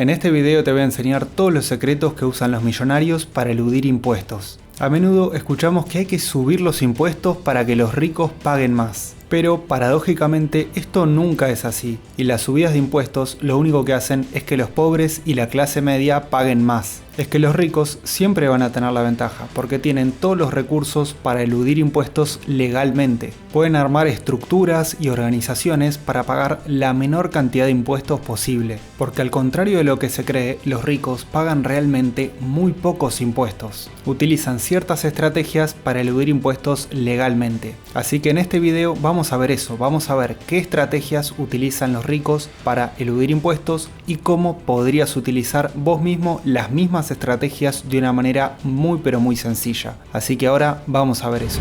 En este video te voy a enseñar todos los secretos que usan los millonarios para eludir impuestos. A menudo escuchamos que hay que subir los impuestos para que los ricos paguen más. Pero paradójicamente esto nunca es así, y las subidas de impuestos lo único que hacen es que los pobres y la clase media paguen más. Es que los ricos siempre van a tener la ventaja, porque tienen todos los recursos para eludir impuestos legalmente. Pueden armar estructuras y organizaciones para pagar la menor cantidad de impuestos posible, porque al contrario de lo que se cree, los ricos pagan realmente muy pocos impuestos. Utilizan ciertas estrategias para eludir impuestos legalmente. Así que en este video vamos a ver eso, vamos a ver qué estrategias utilizan los ricos para eludir impuestos y cómo podrías utilizar vos mismo las mismas estrategias de una manera muy pero muy sencilla. Así que ahora vamos a ver eso.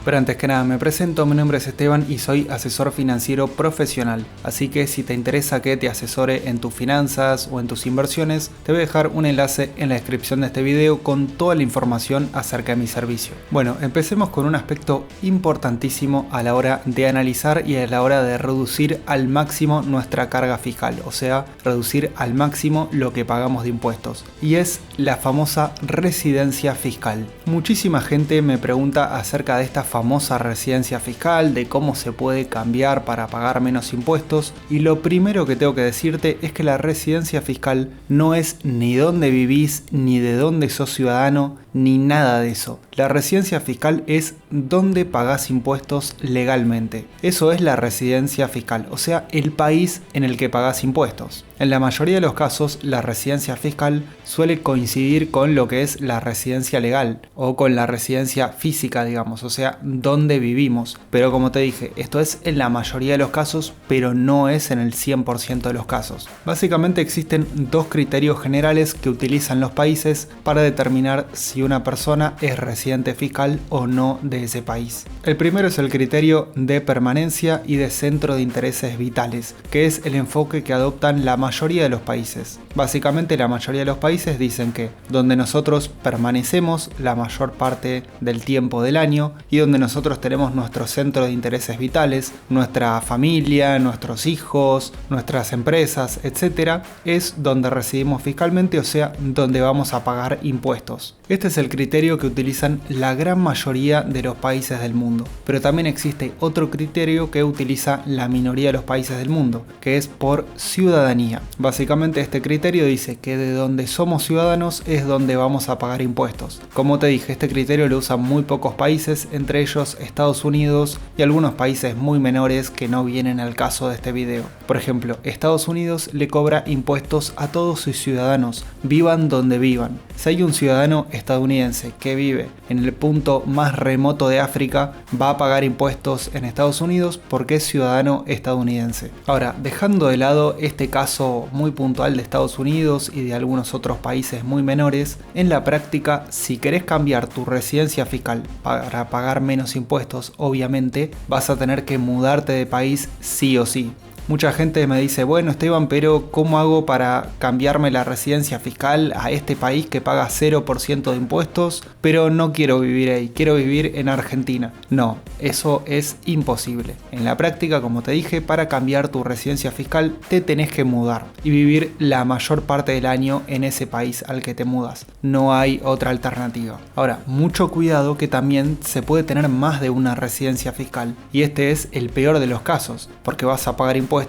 Pero antes que nada me presento, mi nombre es Esteban y soy asesor financiero profesional, así que si te interesa que te asesore en tus finanzas o en tus inversiones, te voy a dejar un enlace en la descripción de este video con toda la información acerca de mi servicio. Bueno, empecemos con un aspecto importantísimo a la hora de analizar y a la hora de reducir al máximo nuestra carga fiscal, o sea, reducir al máximo lo que pagamos de impuestos, y es la famosa residencia fiscal. Muchísima gente me pregunta acerca de esta famosa residencia fiscal, de cómo se puede cambiar para pagar menos impuestos, y lo primero que tengo que decirte es que la residencia fiscal no es ni dónde vivís, ni de dónde sos ciudadano, ni nada de eso. La residencia fiscal es dónde pagás impuestos legalmente. Eso es la residencia fiscal, o sea, el país en el que pagás impuestos. En la mayoría de los casos, la residencia fiscal suele coincidir con lo que es la residencia legal o con la residencia física, digamos, o sea, donde vivimos. Pero como te dije, esto es en la mayoría de los casos, pero no es en el 100% de los casos. Básicamente existen dos criterios generales que utilizan los países para determinar si una persona es residente fiscal o no de ese país. El primero es el criterio de permanencia y de centro de intereses vitales, que es el enfoque que adoptan la mayoría de los países. Básicamente la mayoría de los países dicen que donde nosotros permanecemos la mayor parte del tiempo del año y donde nosotros tenemos nuestro centro de intereses vitales, nuestra familia, nuestros hijos, nuestras empresas, etc., es donde residimos fiscalmente, o sea, donde vamos a pagar impuestos. Este es el criterio que utilizan la gran mayoría de los países del mundo, pero también existe otro criterio que utiliza la minoría de los países del mundo, que es por ciudadanía. Básicamente este criterio dice que de donde somos ciudadanos es donde vamos a pagar impuestos. Como te dije, este criterio lo usan muy pocos países, entre ellos Estados Unidos y algunos países muy menores que no vienen al caso de este video. Por ejemplo, Estados Unidos le cobra impuestos a todos sus ciudadanos, vivan donde vivan. Si hay un ciudadano estadounidense que vive en el punto más remoto de África, va a pagar impuestos en Estados Unidos porque es ciudadano estadounidense. Ahora, dejando de lado este caso muy puntual de Estados Unidos y de algunos otros países muy menores, en la práctica, si querés cambiar tu residencia fiscal para pagar menos impuestos, obviamente vas a tener que mudarte de país sí o sí. Mucha gente me dice, bueno Esteban, pero ¿cómo hago para cambiarme la residencia fiscal a este país que paga 0% de impuestos, pero no quiero vivir ahí, quiero vivir en Argentina? No, eso es imposible. En la práctica, como te dije, para cambiar tu residencia fiscal te tenés que mudar y vivir la mayor parte del año en ese país al que te mudas. No hay otra alternativa. Ahora, mucho cuidado que también se puede tener más de una residencia fiscal, y este es el peor de los casos, porque vas a pagar impuestos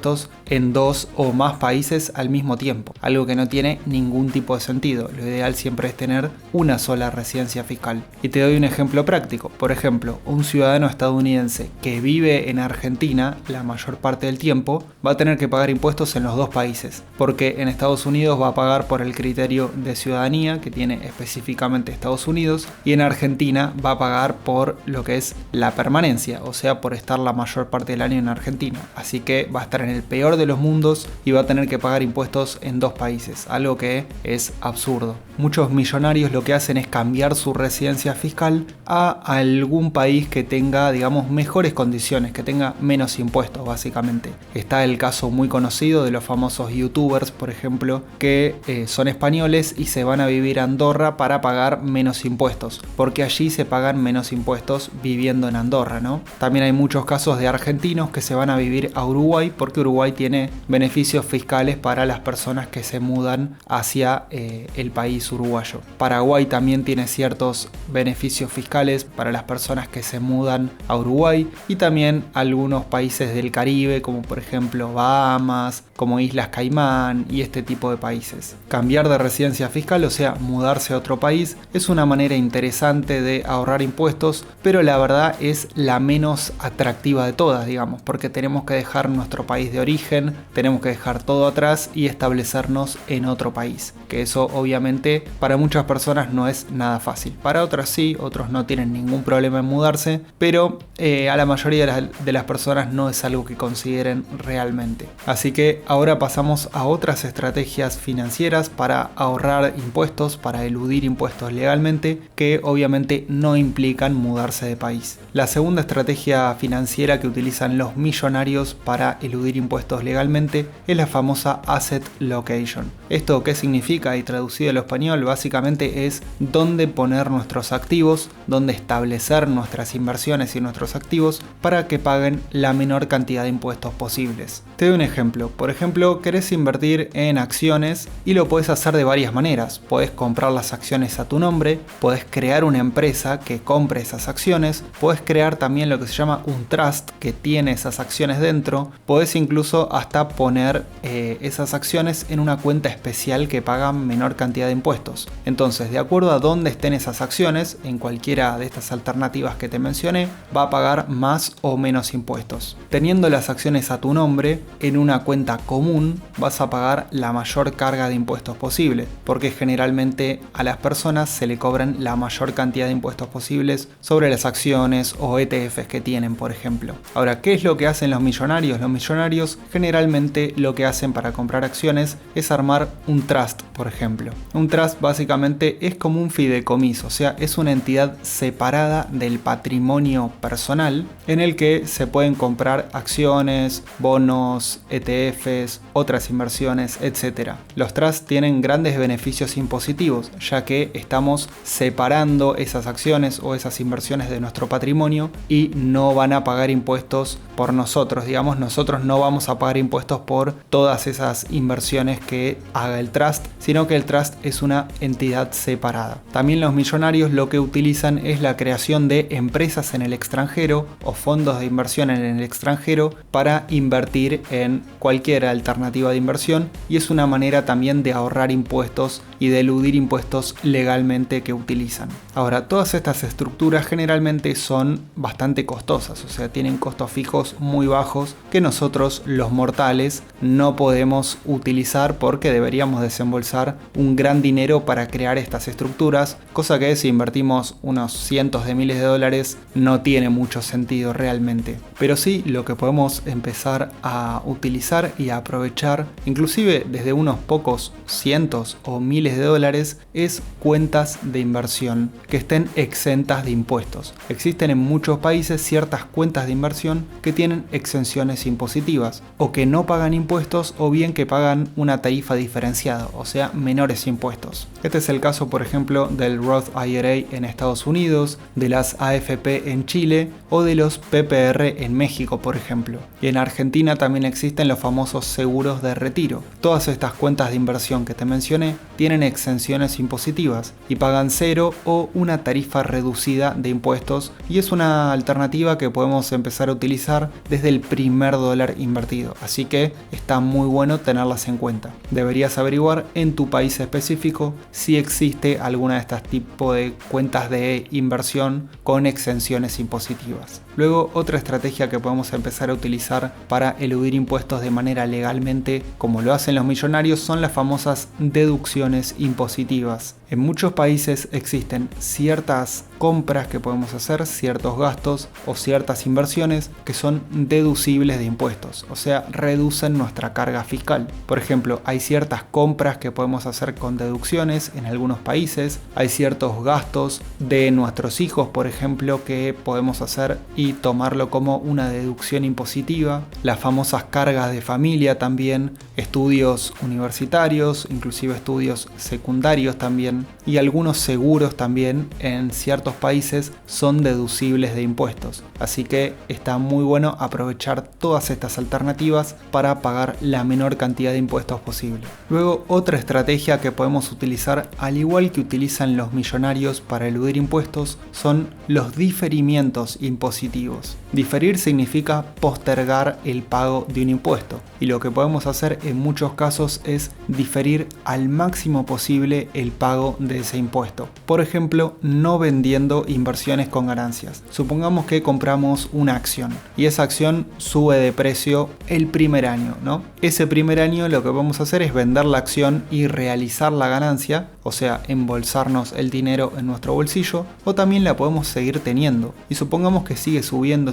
en 2 o más países al mismo tiempo, algo que no tiene ningún tipo de sentido. Lo ideal siempre es tener una sola residencia fiscal. Y te doy un ejemplo práctico. Por ejemplo, un ciudadano estadounidense que vive en Argentina la mayor parte del tiempo va a tener que pagar impuestos en los dos países, porque en Estados Unidos va a pagar por el criterio de ciudadanía que tiene específicamente Estados Unidos, y en Argentina va a pagar por lo que es la permanencia, o sea, por estar la mayor parte del año en Argentina. Así que va a estar en el peor de los mundos y va a tener que pagar impuestos en dos países, algo que es absurdo. Muchos millonarios lo que hacen es cambiar su residencia fiscal a algún país que tenga, digamos, mejores condiciones, que tenga menos impuestos, básicamente. Está el caso muy conocido de los famosos youtubers, por ejemplo, que son españoles y se van a vivir a Andorra para pagar menos impuestos, porque allí se pagan menos impuestos viviendo en Andorra, ¿no? También hay muchos casos de argentinos que se van a vivir a Uruguay porque Uruguay tiene beneficios fiscales para las personas que se mudan hacia el país uruguayo. Paraguay también tiene ciertos beneficios fiscales para las personas que se mudan a Uruguay, y también algunos países del Caribe, como por ejemplo Bahamas, como Islas Caimán y este tipo de países. Cambiar de residencia fiscal, o sea, mudarse a otro país, es una manera interesante de ahorrar impuestos, pero la verdad es la menos atractiva de todas, digamos, porque tenemos que dejar nuestro país de origen, tenemos que dejar todo atrás y establecernos en otro país, que eso obviamente para muchas personas no es nada fácil. Para otras sí, otros no tienen ningún problema en mudarse, pero a la mayoría de las personas no es algo que consideren realmente. Así que ahora pasamos a otras estrategias financieras para ahorrar impuestos, para eludir impuestos legalmente, que obviamente no implican mudarse de país. La segunda estrategia financiera que utilizan los millonarios para eludir impuestos legalmente es la famosa asset location. ¿Esto qué significa? Y traducido al español, básicamente es dónde poner nuestros activos, dónde establecer nuestras inversiones y nuestros activos para que paguen la menor cantidad de impuestos posibles. Te doy un ejemplo. Por ejemplo, querés invertir en acciones y lo podés hacer de varias maneras. Podés comprar las acciones a tu nombre, podés crear una empresa que compre esas acciones, podés crear también lo que se llama un trust que tiene esas acciones dentro, podés incluso hasta poner esas acciones en una cuenta especial que paga menor cantidad de impuestos. Entonces, de acuerdo a dónde estén esas acciones, en cualquiera de estas alternativas que te mencioné, va a pagar más o menos impuestos. Teniendo las acciones a tu nombre en una cuenta común, vas a pagar la mayor carga de impuestos posible, porque generalmente a las personas se le cobran la mayor cantidad de impuestos posibles sobre las acciones o ETFs que tienen, por ejemplo. Ahora, ¿qué es lo que hacen los millonarios? Los millonarios generalmente lo que hacen para comprar acciones es armar un trust, por ejemplo. Un trust básicamente es como un fideicomiso, o sea, es una entidad separada del patrimonio personal en el que se pueden comprar acciones, bonos, ETFs, otras inversiones, etc. Los trusts tienen grandes beneficios impositivos, ya que estamos separando esas acciones o esas inversiones de nuestro patrimonio y no van a pagar impuestos por nosotros. Digamos, nosotros no vamos a pagar impuestos por todas esas inversiones que haga el trust, sino que el trust es una entidad separada. También los millonarios lo que utilizan es la creación de empresas en el extranjero o fondos de inversión en el extranjero para invertir en cualquier alternativa de inversión, y es una manera también de ahorrar impuestos y de eludir impuestos legalmente que utilizan. Ahora, todas estas estructuras generalmente son bastante costosas, o sea, tienen costos fijos muy bajos que nosotros los mortales no podemos utilizar porque deberíamos desembolsar un gran dinero para crear estas estructuras, cosa que si invertimos unos cientos de miles de dólares no tiene mucho sentido realmente. Pero sí, lo que podemos empezar a utilizar y a aprovechar, inclusive desde unos pocos cientos o miles de dólares, es cuentas de inversión que estén exentas de impuestos. Existen en muchos países ciertas cuentas de inversión que tienen exenciones impositivas, o que no pagan impuestos, o bien que pagan una tarifa diferenciada, o sea, menores impuestos. Este es el caso, por ejemplo, del Roth IRA en Estados Unidos, de las AFP en Chile o de los PPR en México, por ejemplo. Y en Argentina también existen los famosos seguros de retiro. Todas estas cuentas de inversión que te mencioné tienen exenciones impositivas y pagan cero o una tarifa reducida de impuestos, y es una alternativa que podemos empezar a utilizar desde el primer dólar invertido, así que está muy bueno tenerlas en cuenta. Deberías averiguar en tu país específico si existe alguna de estas tipos de cuentas de inversión con exenciones impositivas. Luego, otra estrategia que podemos empezar a utilizar para eludir impuestos de manera legalmente, como lo hacen los millonarios, son las famosas deducciones impositivas. En muchos países existen ciertas compras que podemos hacer, ciertos gastos o ciertas inversiones que son deducibles de impuestos, o sea, reducen nuestra carga fiscal. Por ejemplo, hay ciertas compras que podemos hacer con deducciones en algunos países, hay ciertos gastos de nuestros hijos, por ejemplo, que podemos hacer y y tomarlo como una deducción impositiva, las famosas cargas de familia también, estudios universitarios, inclusive estudios secundarios también, y algunos seguros también en ciertos países son deducibles de impuestos. Así que está muy bueno aprovechar todas estas alternativas para pagar la menor cantidad de impuestos posible. Luego, otra estrategia que podemos utilizar, al igual que utilizan los millonarios para eludir impuestos, son los diferimientos impositivos. Diferir significa postergar el pago de un impuesto, y lo que podemos hacer en muchos casos es diferir al máximo posible el pago de ese impuesto. Por ejemplo, no vendiendo inversiones con ganancias. Supongamos que compramos una acción y esa acción sube de precio el primer año, ¿no? Ese primer año lo que vamos a hacer es vender la acción y realizar la ganancia, o sea, embolsarnos el dinero en nuestro bolsillo, o también la podemos seguir teniendo. Y supongamos que sigue subiendo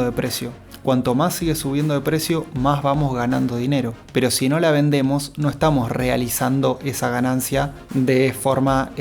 de precio. Cuanto más sigue subiendo de precio, más vamos ganando dinero. Pero si no la vendemos, no estamos realizando esa ganancia de forma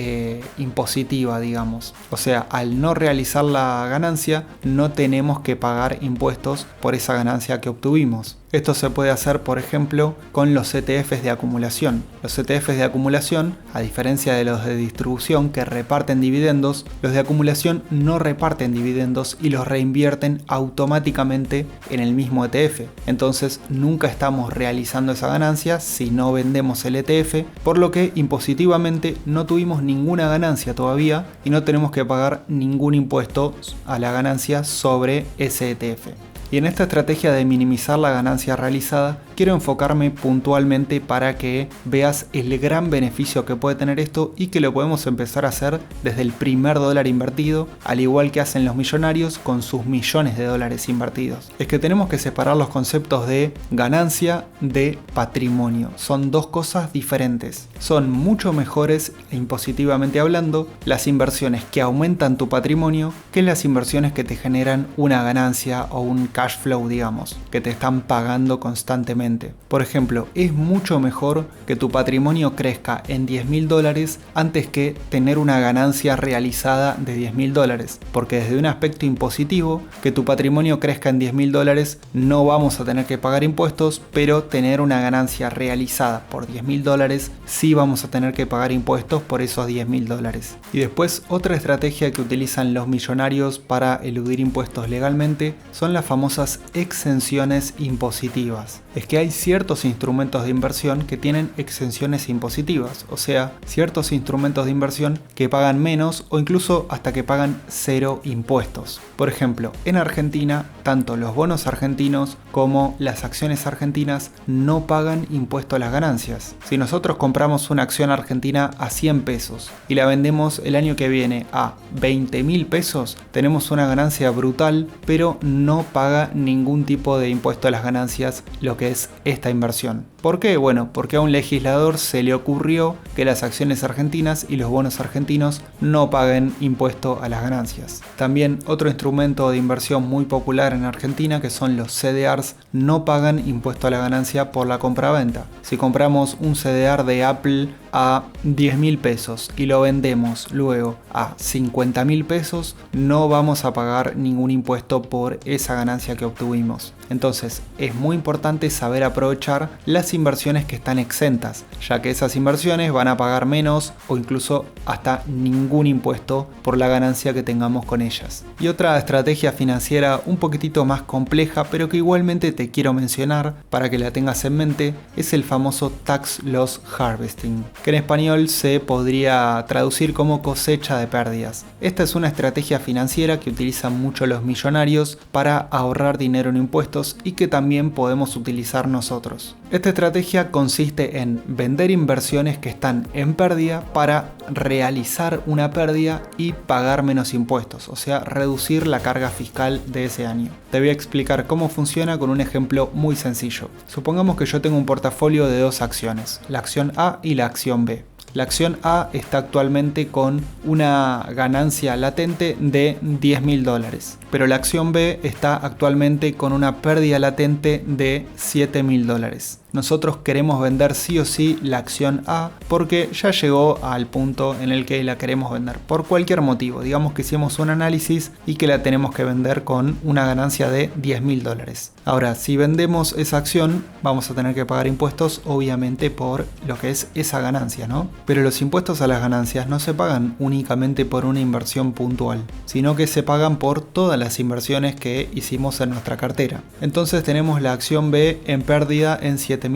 impositiva, digamos. O sea, al no realizar la ganancia, no tenemos que pagar impuestos por esa ganancia que obtuvimos. Esto se puede hacer, por ejemplo, con los ETFs de acumulación. Los ETFs de acumulación, a diferencia de los de distribución que reparten dividendos, los de acumulación no reparten dividendos y los reinvierten automáticamente en el mismo ETF. Entonces nunca estamos realizando esa ganancia si no vendemos el ETF, por lo que impositivamente no tuvimos ninguna ganancia todavía y no tenemos que pagar ningún impuesto a la ganancia sobre ese ETF. Y en esta estrategia de minimizar la ganancia realizada, quiero enfocarme puntualmente para que veas el gran beneficio que puede tener esto y que lo podemos empezar a hacer desde el primer dólar invertido, al igual que hacen los millonarios con sus millones de dólares invertidos. Es que tenemos que separar los conceptos de ganancia de patrimonio. Son dos cosas diferentes. Son mucho mejores, impositivamente hablando, las inversiones que aumentan tu patrimonio que las inversiones que te generan una ganancia o un cash flow, digamos, que te están pagando constantemente. Por ejemplo, es mucho mejor que tu patrimonio crezca en $10.000 antes que tener una ganancia realizada de $10.000, porque desde un aspecto impositivo, que tu patrimonio crezca en $10.000 no vamos a tener que pagar impuestos, pero tener una ganancia realizada por $10.000 sí vamos a tener que pagar impuestos por esos $10.000. Y después, otra estrategia que utilizan los millonarios para eludir impuestos legalmente son las famosas exenciones impositivas. Es que hay ciertos instrumentos de inversión que tienen exenciones impositivas, o sea, ciertos instrumentos de inversión que pagan menos o incluso hasta que pagan 0 impuestos. Por ejemplo, en Argentina, tanto los bonos argentinos como las acciones argentinas no pagan impuesto a las ganancias. Si nosotros compramos una acción argentina a 100 pesos y la vendemos el año que viene a 20.000 pesos, tenemos una ganancia brutal, pero no paga ningún tipo de impuesto a las ganancias lo que es esta inversión. ¿Por qué? Bueno, porque a un legislador se le ocurrió que las acciones argentinas y los bonos argentinos no paguen impuesto a las ganancias. También otro instrumento de inversión muy popular en Argentina, que son los CDRs, no pagan impuesto a la ganancia por la compraventa. Si compramos un CDR de Apple a 10.000 pesos y lo vendemos luego a 50.000 pesos, no vamos a pagar ningún impuesto por esa ganancia que obtuvimos. Entonces es muy importante saber aprovechar las inversiones que están exentas, ya que esas inversiones van a pagar menos o incluso hasta ningún impuesto por la ganancia que tengamos con ellas. Y otra estrategia financiera un poquitito más compleja, pero que igualmente te quiero mencionar para que la tengas en mente, es el famoso Tax Loss Harvesting, que en español se podría traducir como cosecha de pérdidas. Esta es una estrategia financiera que utilizan mucho los millonarios para ahorrar dinero en impuestos y que también podemos utilizar nosotros. Esta estrategia consiste en vender inversiones que están en pérdida para realizar una pérdida y pagar menos impuestos, o sea, reducir la carga fiscal de ese año. Te voy a explicar cómo funciona con un ejemplo muy sencillo. Supongamos que yo tengo un portafolio de dos acciones, la acción A y la acción B. La acción A está actualmente con una ganancia latente de $10.000, pero la acción B está actualmente con una pérdida latente de $7.000. Nosotros queremos vender sí o sí la acción A porque ya llegó al punto en el que la queremos vender por cualquier motivo. Digamos que hicimos un análisis y que la tenemos que vender con una ganancia de $10.000. Ahora, si vendemos esa acción, vamos a tener que pagar impuestos, obviamente, por lo que es esa ganancia, ¿no? Pero los impuestos a las ganancias no se pagan únicamente por una inversión puntual, sino que se pagan por todas las inversiones que hicimos en nuestra cartera. Entonces tenemos la acción B en pérdida en $7.000.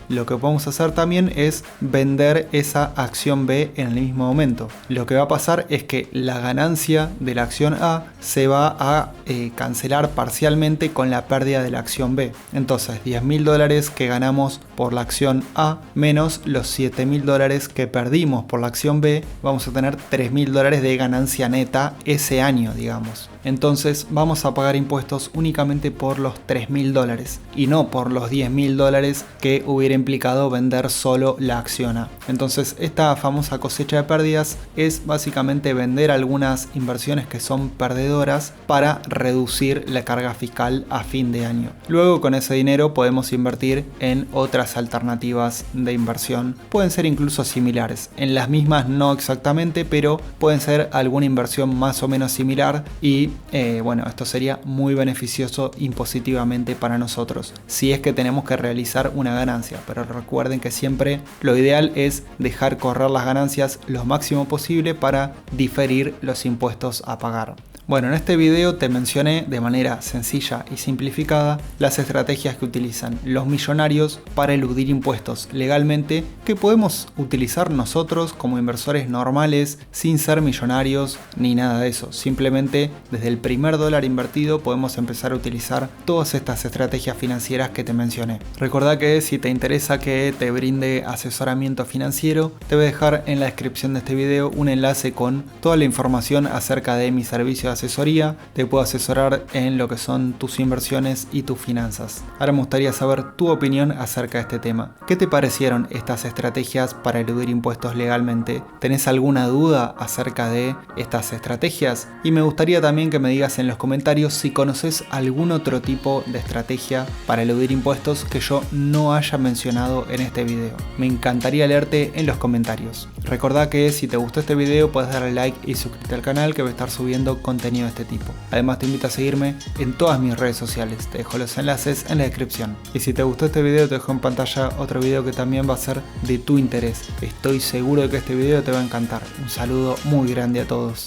Lo que podemos hacer también es vender esa acción B en el mismo momento. Lo que va a pasar es que la ganancia de la acción A se va a cancelar parcialmente con la pérdida de la acción B. Entonces $10.000 que ganamos por la acción A menos los $7.000 que perdimos por la acción B, vamos a tener $3.000 de ganancia neta ese año, digamos. Entonces vamos a pagar impuestos únicamente por los $3.000 y no por los $10.000 que hubiera implicado vender solo la acción A. Entonces esta famosa cosecha de pérdidas es básicamente vender algunas inversiones que son perdedoras para reducir la carga fiscal a fin de año. Luego con ese dinero podemos invertir en otras alternativas de inversión. Pueden ser incluso similares. En las mismas no exactamente, pero pueden ser alguna inversión más o menos similar y bueno, esto sería muy beneficioso impositivamente para nosotros si es que tenemos que realizar una ganancia. Pero recuerden que siempre lo ideal es dejar correr las ganancias lo máximo posible para diferir los impuestos a pagar. Bueno, en este video te mencioné de manera sencilla y simplificada las estrategias que utilizan los millonarios para eludir impuestos legalmente, que podemos utilizar nosotros como inversores normales sin ser millonarios ni nada de eso. Simplemente desde el primer dólar invertido podemos empezar a utilizar todas estas estrategias financieras que te mencioné. Recordá que si te interesa que te brinde asesoramiento financiero, te voy a dejar en la descripción de este video un enlace con toda la información acerca de mi servicio de asesoría. Te puedo asesorar en lo que son tus inversiones y tus finanzas. Ahora me gustaría saber tu opinión acerca de este tema. ¿Qué te parecieron estas estrategias para eludir impuestos legalmente? ¿Tenés alguna duda acerca de estas estrategias? Y me gustaría también que me digas en los comentarios si conoces algún otro tipo de estrategia para eludir impuestos que yo no haya mencionado en este video. Me encantaría leerte en los comentarios. Recordá que si te gustó este video puedes darle like y suscribirte al canal, que voy a estar subiendo contenido de este tipo. Además te invito a seguirme en todas mis redes sociales, te dejo los enlaces en la descripción. Y si te gustó este video te dejo en pantalla otro video que también va a ser de tu interés. Estoy seguro de que este video te va a encantar. Un saludo muy grande a todos.